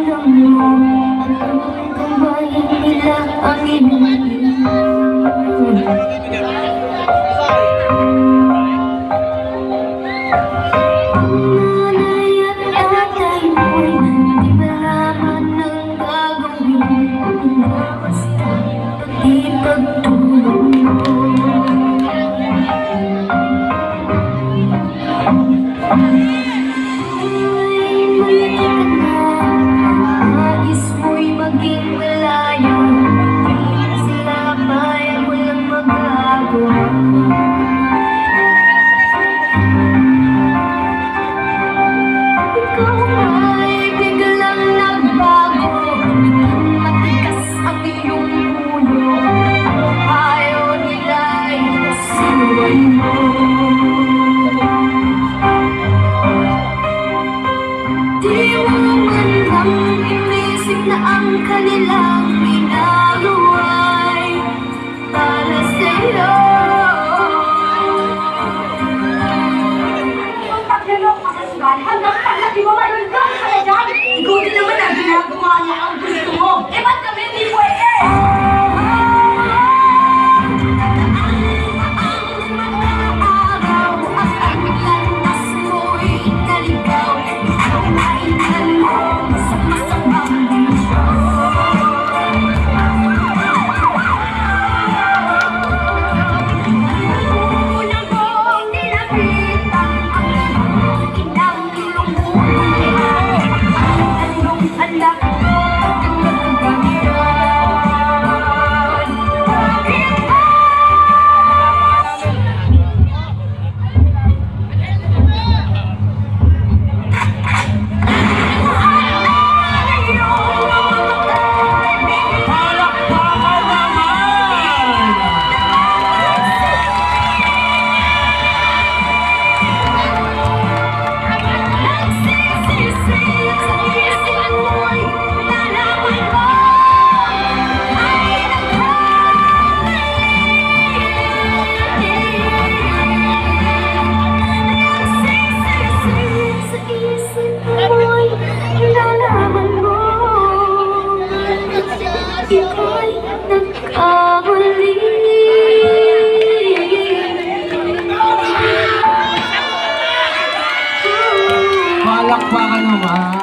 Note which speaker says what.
Speaker 1: alam mo ang kamay nila ang iyong nanay at tatay mo'y di malaman ng gagawin basta ipagtulong mo. Nais mo'y maging malayo, sila ba'y walang magagawa? Ikaw ba'y biglang nagbago, matigas ang iyong ulo, ayaw nila'y sinuway mo. Di mo man lang inisip na ang kanilang ginagawa'y para sa'yo.
Speaker 2: Hanggang paglabi mo malulgong ka na dyan! Ikaw din naman ang ginagawa niya ang gusto mo! Eh ba't kami hindi pwede?
Speaker 1: Ika'y nagkamali.
Speaker 3: Palakpakan naman.